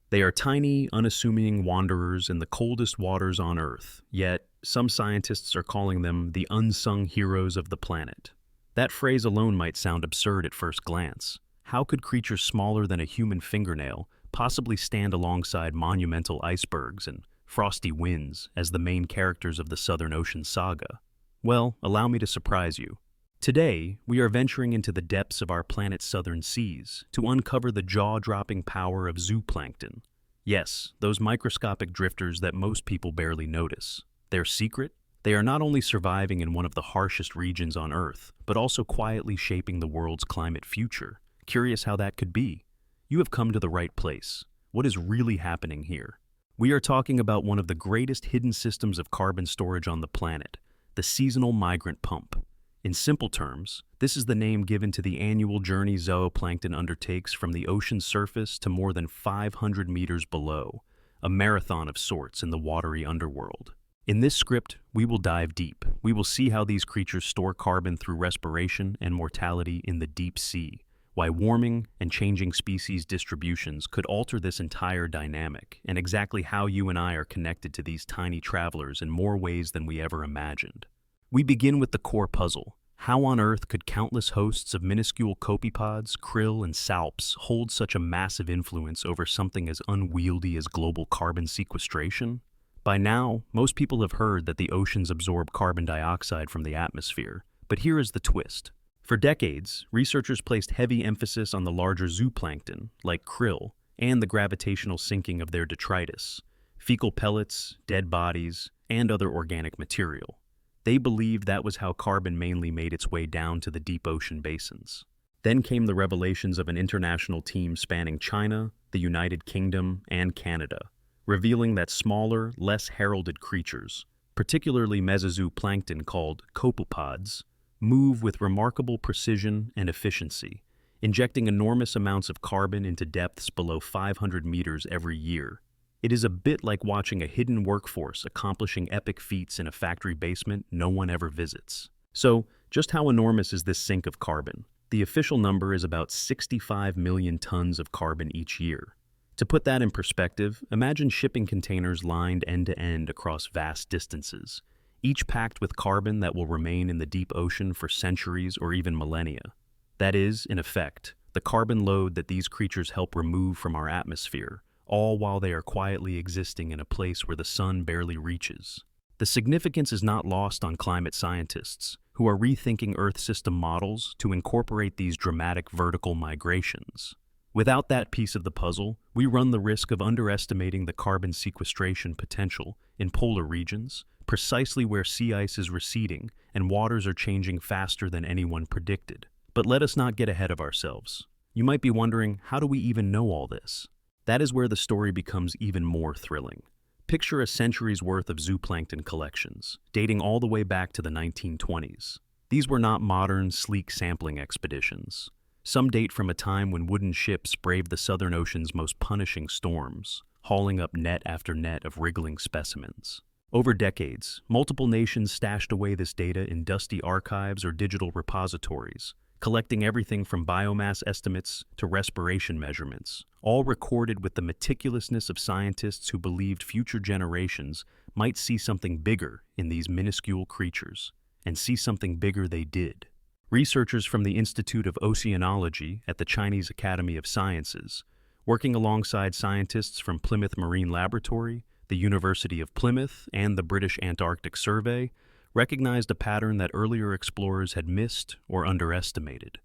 They are tiny, unassuming wanderers in the coldest waters on Earth, yet some scientists are calling them the unsung heroes of the planet. That phrase alone might sound absurd at first glance. How could creatures smaller than a human fingernail possibly stand alongside monumental icebergs and frosty winds as the main characters of the Southern Ocean saga? Well, allow me to surprise you. Today, we are venturing into the depths of our planet's southern seas to uncover the jaw-dropping power of zooplankton. Yes, those microscopic drifters that most people barely notice. Their secret? They are not only surviving in one of the harshest regions on Earth, but also quietly shaping the world's climate future. Curious how that could be? You have come to the right place. What is really happening here? We are talking about one of the greatest hidden systems of carbon storage on the planet, the seasonal migrant pump. In simple terms, this is the name given to the annual journey zooplankton undertakes from the ocean's surface to more than 500 meters below, a marathon of sorts in the watery underworld. In this script, we will dive deep. We will see how these creatures store carbon through respiration and mortality in the deep sea, why warming and changing species distributions could alter this entire dynamic, and exactly how you and I are connected to these tiny travelers in more ways than we ever imagined. We begin with the core puzzle. How on earth could countless hosts of minuscule copepods, krill, and salps hold such a massive influence over something as unwieldy as global carbon sequestration? By now, most people have heard that the oceans absorb carbon dioxide from the atmosphere, but here is the twist. For decades, researchers placed heavy emphasis on the larger zooplankton, like krill, and the gravitational sinking of their detritus, fecal pellets, dead bodies, and other organic material. They believed that was how carbon mainly made its way down to the deep ocean basins. Then came the revelations of an international team spanning China, the United Kingdom, and Canada, revealing that smaller, less heralded creatures, particularly mesozooplankton called copepods, move with remarkable precision and efficiency, injecting enormous amounts of carbon into depths below 500 meters every year. It is a bit like watching a hidden workforce accomplishing epic feats in a factory basement no one ever visits. So, just how enormous is this sink of carbon? The official number is about 65 million tons of carbon each year. To put that in perspective, imagine shipping containers lined end-to-end across vast distances, each packed with carbon that will remain in the deep ocean for centuries or even millennia. That is, in effect, the carbon load that these creatures help remove from our atmosphere, all while they are quietly existing in a place where the sun barely reaches. The significance is not lost on climate scientists, who are rethinking Earth system models to incorporate these dramatic vertical migrations. Without that piece of the puzzle, we run the risk of underestimating the carbon sequestration potential in polar regions, precisely where sea ice is receding and waters are changing faster than anyone predicted. But let us not get ahead of ourselves. You might be wondering, how do we even know all this? That is where the story becomes even more thrilling. Picture a century's worth of zooplankton collections, dating all the way back to the 1920s. These were not modern, sleek sampling expeditions. Some date from a time when wooden ships braved the Southern Ocean's most punishing storms, hauling up net after net of wriggling specimens. Over decades, multiple nations stashed away this data in dusty archives or digital repositories, collecting everything from biomass estimates to respiration measurements, all recorded with the meticulousness of scientists who believed future generations might see something bigger in these minuscule creatures, and see something bigger they did. Researchers from the Institute of Oceanology at the Chinese Academy of Sciences, working alongside scientists from Plymouth Marine Laboratory, the University of Plymouth, and the British Antarctic Survey, recognized a pattern that earlier explorers had missed or underestimated.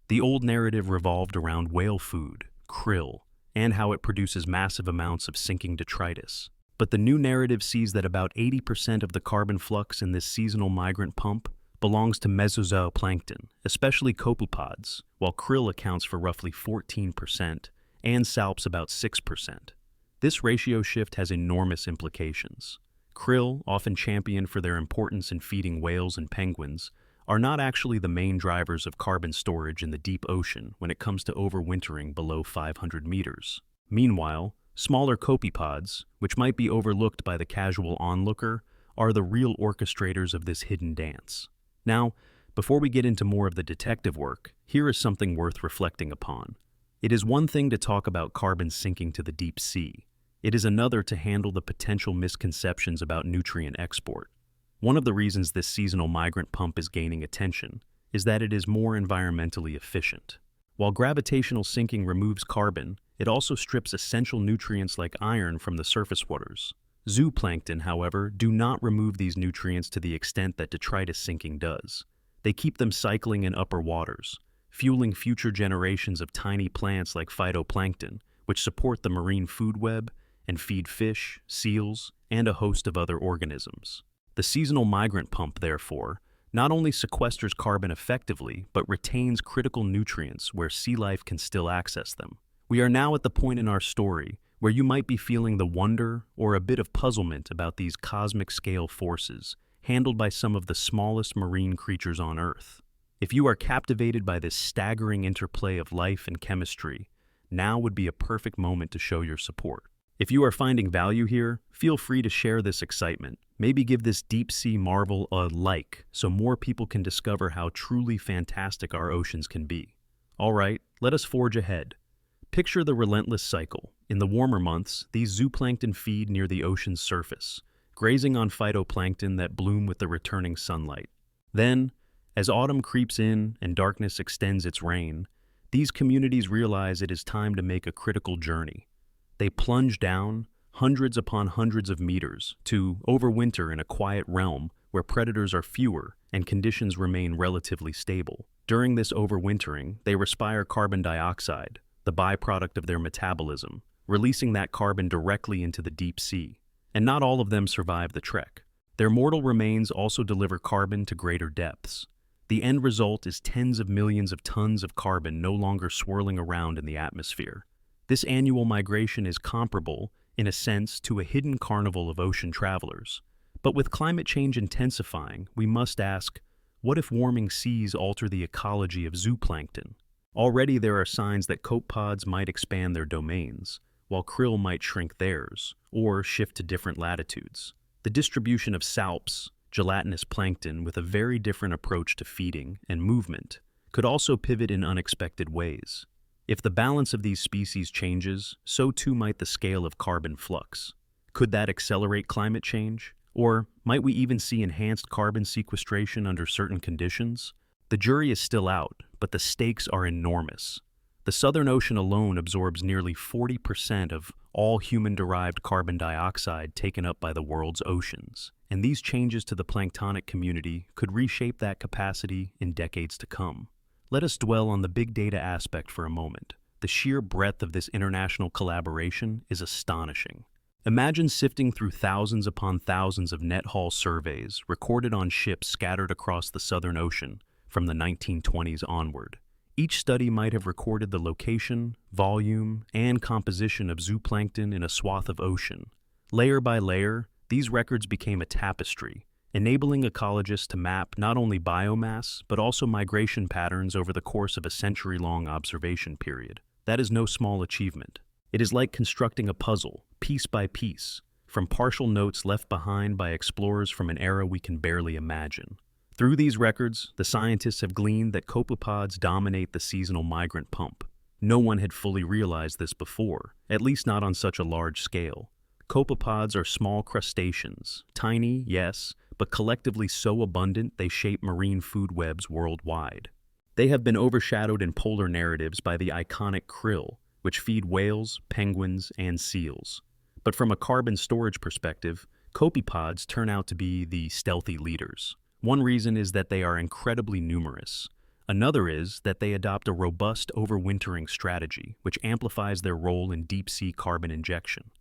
The old narrative revolved around whale food, krill, and how it produces massive amounts of sinking detritus. But the new narrative sees that about 80% of the carbon flux in this seasonal migrant pump belongs to mesozooplankton, especially copepods, while krill accounts for roughly 14% and salps about 6%. This ratio shift has enormous implications. Krill, often championed for their importance in feeding whales and penguins, are not actually the main drivers of carbon storage in the deep ocean when it comes to overwintering below 500 meters. Meanwhile, smaller copepods, which might be overlooked by the casual onlooker, are the real orchestrators of this hidden dance. Now, before we get into more of the detective work, here is something worth reflecting upon. It is one thing to talk about carbon sinking to the deep sea. It is another to handle the potential misconceptions about nutrient export. One of the reasons this seasonal migrant pump is gaining attention is that it is more environmentally efficient. While gravitational sinking removes carbon, it also strips essential nutrients like iron from the surface waters. Zooplankton, however, do not remove these nutrients to the extent that detritus sinking does. They keep them cycling in upper waters, fueling future generations of tiny plants like phytoplankton, which support the marine food web and feed fish, seals, and a host of other organisms. The seasonal migrant pump, therefore, not only sequesters carbon effectively, but retains critical nutrients where sea life can still access them. We are now at the point in our story where you might be feeling the wonder or a bit of puzzlement about these cosmic-scale forces handled by some of the smallest marine creatures on Earth. If you are captivated by this staggering interplay of life and chemistry, now would be a perfect moment to show your support. If you are finding value here, feel free to share this excitement. Maybe give this deep-sea marvel a like so more people can discover how truly fantastic our oceans can be. All right, let us forge ahead. Picture the relentless cycle. In the warmer months, these zooplankton feed near the ocean's surface, grazing on phytoplankton that bloom with the returning sunlight. Then, as autumn creeps in and darkness extends its reign, these communities realize it is time to make a critical journey. They plunge down, hundreds upon hundreds of meters, to overwinter in a quiet realm where predators are fewer and conditions remain relatively stable. During this overwintering, they respire carbon dioxide, the byproduct of their metabolism, releasing that carbon directly into the deep sea. And not all of them survive the trek. Their mortal remains also deliver carbon to greater depths. The end result is tens of millions of tons of carbon no longer swirling around in the atmosphere. This annual migration is comparable, in a sense, to a hidden carnival of ocean travelers. But with climate change intensifying, we must ask, what if warming seas alter the ecology of zooplankton? Already there are signs that copepods might expand their domains, while krill might shrink theirs, or shift to different latitudes. The distribution of salps, gelatinous plankton with a very different approach to feeding and movement, could also pivot in unexpected ways. If the balance of these species changes, so too might the scale of carbon flux. Could that accelerate climate change? Or might we even see enhanced carbon sequestration under certain conditions? The jury is still out, but the stakes are enormous. The Southern Ocean alone absorbs nearly 40% of all human-derived carbon dioxide taken up by the world's oceans, and these changes to the planktonic community could reshape that capacity in decades to come. Let us dwell on the big data aspect for a moment. The sheer breadth of this international collaboration is astonishing. Imagine sifting through thousands upon thousands of net haul surveys recorded on ships scattered across the Southern Ocean from the 1920s onward. Each study might have recorded the location, volume, and composition of zooplankton in a swath of ocean. Layer by layer, these records became a tapestry, enabling ecologists to map not only biomass, but also migration patterns over the course of a century-long observation period. That is no small achievement. It is like constructing a puzzle, piece by piece, from partial notes left behind by explorers from an era we can barely imagine. Through these records, the scientists have gleaned that copepods dominate the seasonal migrant pump. No one had fully realized this before, at least not on such a large scale. Copepods are small crustaceans, tiny, yes, but collectively so abundant they shape marine food webs worldwide. They have been overshadowed in polar narratives by the iconic krill, which feed whales, penguins, and seals. But from a carbon storage perspective, copepods turn out to be the stealthy leaders. One reason is that they are incredibly numerous. Another is that they adopt a robust overwintering strategy, which amplifies their role in deep-sea carbon injection.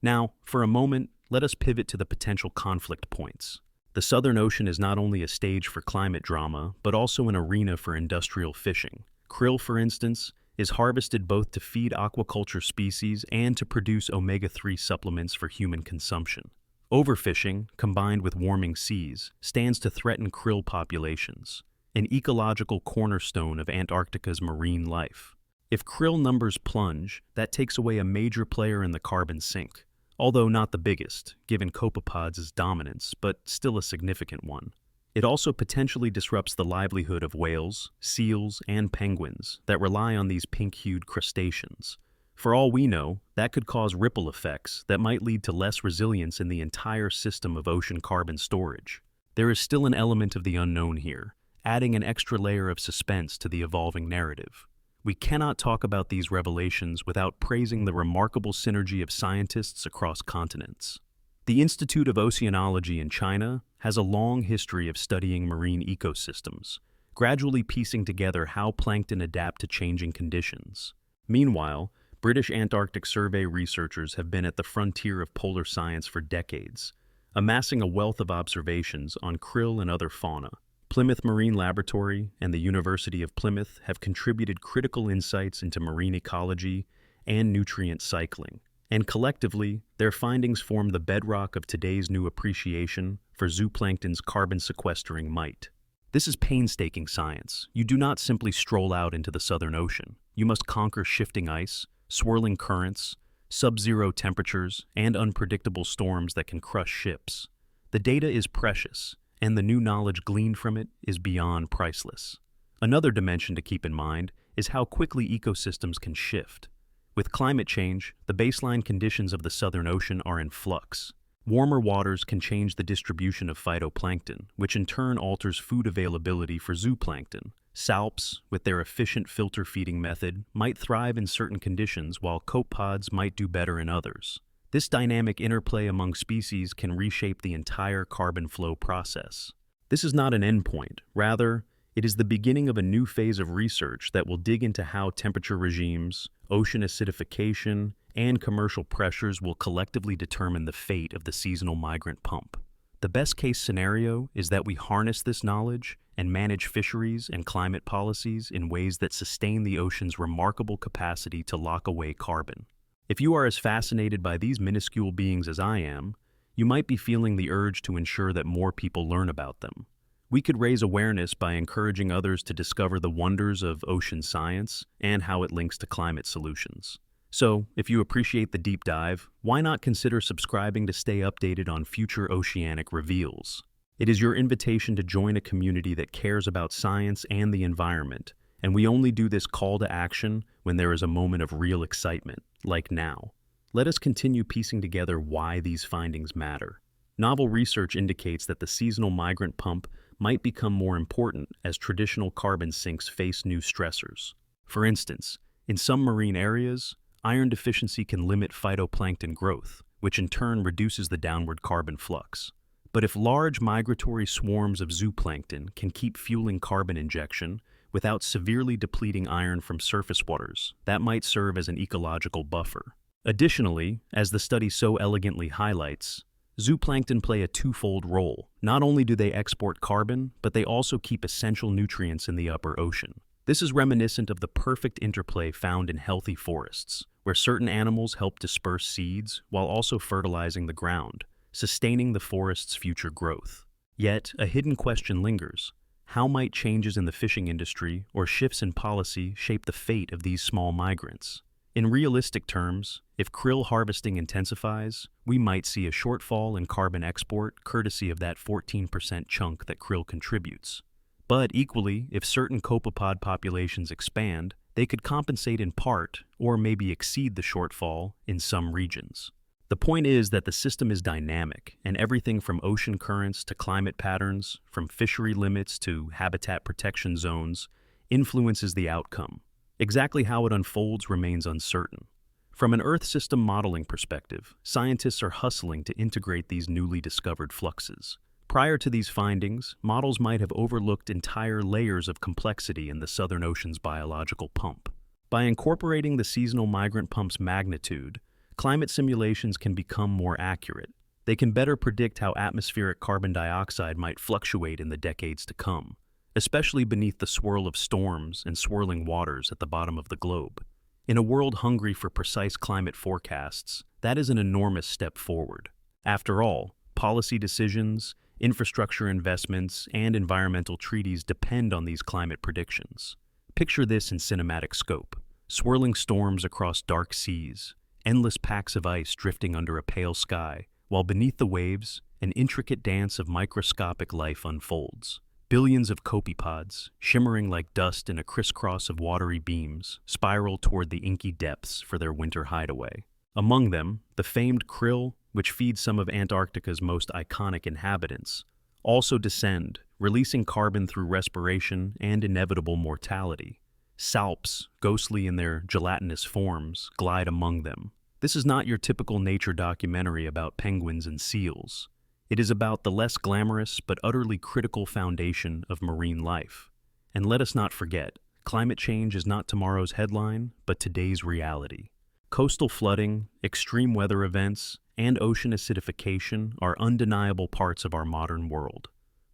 Now, for a moment, let us pivot to the potential conflict points. The Southern Ocean is not only a stage for climate drama, but also an arena for industrial fishing. Krill, for instance, is harvested both to feed aquaculture species and to produce omega-3 supplements for human consumption. Overfishing, combined with warming seas, stands to threaten krill populations, an ecological cornerstone of Antarctica's marine life. If krill numbers plunge, that takes away a major player in the carbon sink, although not the biggest, given copepods' dominance, but still a significant one. It also potentially disrupts the livelihood of whales, seals, and penguins that rely on these pink-hued crustaceans. For all we know, that could cause ripple effects that might lead to less resilience in the entire system of ocean carbon storage. There is still an element of the unknown here, adding an extra layer of suspense to the evolving narrative. We cannot talk about these revelations without praising the remarkable synergy of scientists across continents. The Institute of Oceanology in China has a long history of studying marine ecosystems, gradually piecing together how plankton adapt to changing conditions. Meanwhile, British Antarctic Survey researchers have been at the frontier of polar science for decades, amassing a wealth of observations on krill and other fauna. Plymouth Marine Laboratory and the University of Plymouth have contributed critical insights into marine ecology and nutrient cycling, and collectively, their findings form the bedrock of today's new appreciation for zooplankton's carbon-sequestering might. This is painstaking science. You do not simply stroll out into the Southern Ocean. You must conquer shifting ice, swirling currents, sub-zero temperatures, and unpredictable storms that can crush ships. The data is precious, and the new knowledge gleaned from it is beyond priceless. Another dimension to keep in mind is how quickly ecosystems can shift. With climate change, the baseline conditions of the Southern Ocean are in flux. Warmer waters can change the distribution of phytoplankton, which in turn alters food availability for zooplankton. Salps, with their efficient filter feeding method, might thrive in certain conditions while copepods might do better in others. This dynamic interplay among species can reshape the entire carbon flow process. This is not an endpoint. Rather, it is the beginning of a new phase of research that will dig into how temperature regimes, ocean acidification, and commercial pressures will collectively determine the fate of the seasonal migrant pump. The best-case scenario is that we harness this knowledge and manage fisheries and climate policies in ways that sustain the ocean's remarkable capacity to lock away carbon. If you are as fascinated by these minuscule beings as I am, you might be feeling the urge to ensure that more people learn about them. We could raise awareness by encouraging others to discover the wonders of ocean science and how it links to climate solutions. So, if you appreciate the deep dive, why not consider subscribing to stay updated on future oceanic reveals? It is your invitation to join a community that cares about science and the environment, and we only do this call to action when there is a moment of real excitement, like now. Let us continue piecing together why these findings matter. Novel research indicates that the seasonal migrant pump might become more important as traditional carbon sinks face new stressors. For instance, in some marine areas, iron deficiency can limit phytoplankton growth, which in turn reduces the downward carbon flux. But if large migratory swarms of zooplankton can keep fueling carbon injection without severely depleting iron from surface waters, that might serve as an ecological buffer. Additionally, as the study so elegantly highlights, zooplankton play a twofold role. Not only do they export carbon, but they also keep essential nutrients in the upper ocean. This is reminiscent of the perfect interplay found in healthy forests, where certain animals help disperse seeds while also fertilizing the ground, sustaining the forest's future growth. Yet, a hidden question lingers. How might changes in the fishing industry or shifts in policy shape the fate of these small migrants? In realistic terms, if krill harvesting intensifies, we might see a shortfall in carbon export courtesy of that 14% chunk that krill contributes. But equally, if certain copepod populations expand, they could compensate in part or maybe exceed the shortfall in some regions. The point is that the system is dynamic, and everything from ocean currents to climate patterns, from fishery limits to habitat protection zones, influences the outcome. Exactly how it unfolds remains uncertain. From an Earth system modeling perspective, scientists are hustling to integrate these newly discovered fluxes. Prior to these findings, models might have overlooked entire layers of complexity in the Southern Ocean's biological pump. By incorporating the seasonal migrant pump's magnitude, climate simulations can become more accurate. They can better predict how atmospheric carbon dioxide might fluctuate in the decades to come, especially beneath the swirl of storms and swirling waters at the bottom of the globe. In a world hungry for precise climate forecasts, that is an enormous step forward. After all, policy decisions, infrastructure investments, and environmental treaties depend on these climate predictions. Picture this in cinematic scope: swirling storms across dark seas, endless packs of ice drifting under a pale sky, while beneath the waves, an intricate dance of microscopic life unfolds. Billions of copepods, shimmering like dust in a crisscross of watery beams, spiral toward the inky depths for their winter hideaway. Among them, the famed krill, which feeds some of Antarctica's most iconic inhabitants, also descend, releasing carbon through respiration and inevitable mortality. Salps, ghostly in their gelatinous forms, glide among them. This is not your typical nature documentary about penguins and seals. It is about the less glamorous but utterly critical foundation of marine life. And let us not forget, climate change is not tomorrow's headline, but today's reality. Coastal flooding, extreme weather events, and ocean acidification are undeniable parts of our modern world.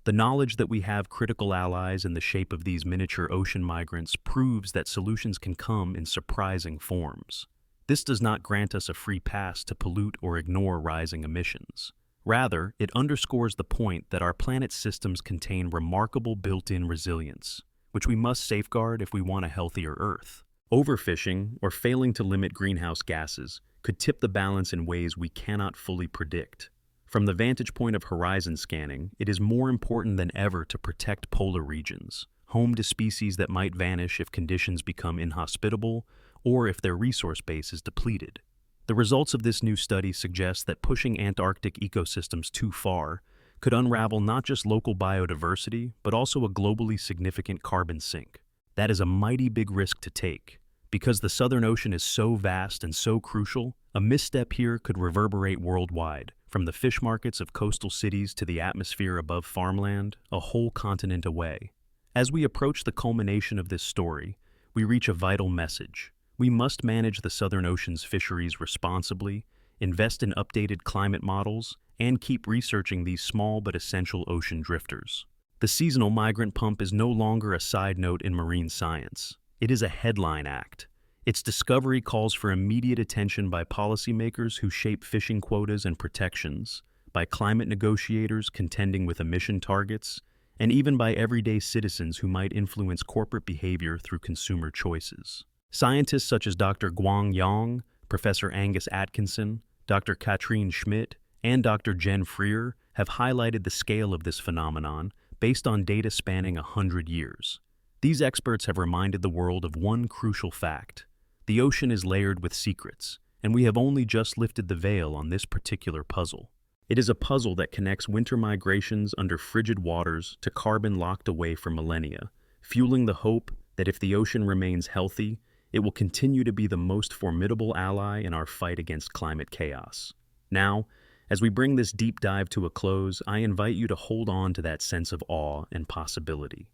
The knowledge that we have critical allies in the shape of these miniature ocean migrants proves that solutions can come in surprising forms. This does not grant us a free pass to pollute or ignore rising emissions. Rather, it underscores the point that our planet's systems contain remarkable built-in resilience, which we must safeguard if we want a healthier Earth. Overfishing, or failing to limit greenhouse gases, could tip the balance in ways we cannot fully predict. From the vantage point of horizon scanning, it is more important than ever to protect polar regions, home to species that might vanish if conditions become inhospitable or if their resource base is depleted. The results of this new study suggest that pushing Antarctic ecosystems too far could unravel not just local biodiversity, but also a globally significant carbon sink. That is a mighty big risk to take. Because the Southern Ocean is so vast and so crucial, a misstep here could reverberate worldwide, from the fish markets of coastal cities to the atmosphere above farmland, a whole continent away. As we approach the culmination of this story, we reach a vital message. We must manage the Southern Ocean's fisheries responsibly, invest in updated climate models, and keep researching these small but essential ocean drifters. The seasonal migrant pump is no longer a side note in marine science. It is a headline act. Its discovery calls for immediate attention by policymakers who shape fishing quotas and protections, by climate negotiators contending with emission targets, and even by everyday citizens who might influence corporate behavior through consumer choices. Scientists such as Dr. Guang Yang, Professor Angus Atkinson, Dr. Katrine Schmidt, and Dr. Jen Freer have highlighted the scale of this phenomenon based on data spanning 100 years. These experts have reminded the world of one crucial fact. The ocean is layered with secrets, and we have only just lifted the veil on this particular puzzle. It is a puzzle that connects winter migrations under frigid waters to carbon locked away for millennia, fueling the hope that if the ocean remains healthy, it will continue to be the most formidable ally in our fight against climate chaos. Now, as we bring this deep dive to a close, I invite you to hold on to that sense of awe and possibility.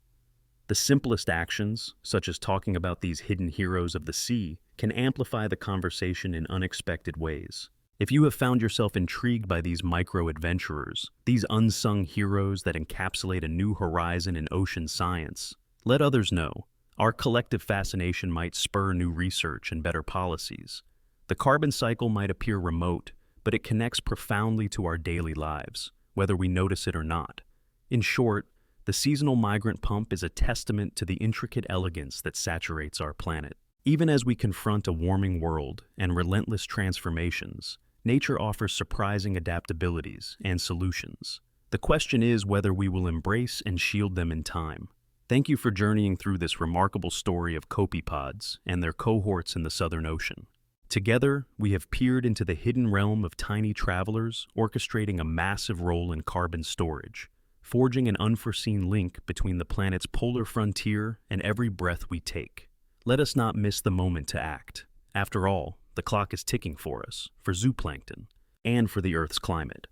The simplest actions, such as talking about these hidden heroes of the sea, can amplify the conversation in unexpected ways. If you have found yourself intrigued by these micro-adventurers, these unsung heroes that encapsulate a new horizon in ocean science, let others know. Our collective fascination might spur new research and better policies. The carbon cycle might appear remote, but it connects profoundly to our daily lives, whether we notice it or not. In short, the seasonal migrant pump is a testament to the intricate elegance that saturates our planet. Even as we confront a warming world and relentless transformations, nature offers surprising adaptabilities and solutions. The question is whether we will embrace and shield them in time. Thank you for journeying through this remarkable story of copepods and their cohorts in the Southern Ocean. Together, we have peered into the hidden realm of tiny travelers, orchestrating a massive role in carbon storage, forging an unforeseen link between the planet's polar frontier and every breath we take. Let us not miss the moment to act. After all, the clock is ticking for us, for zooplankton, and for the Earth's climate.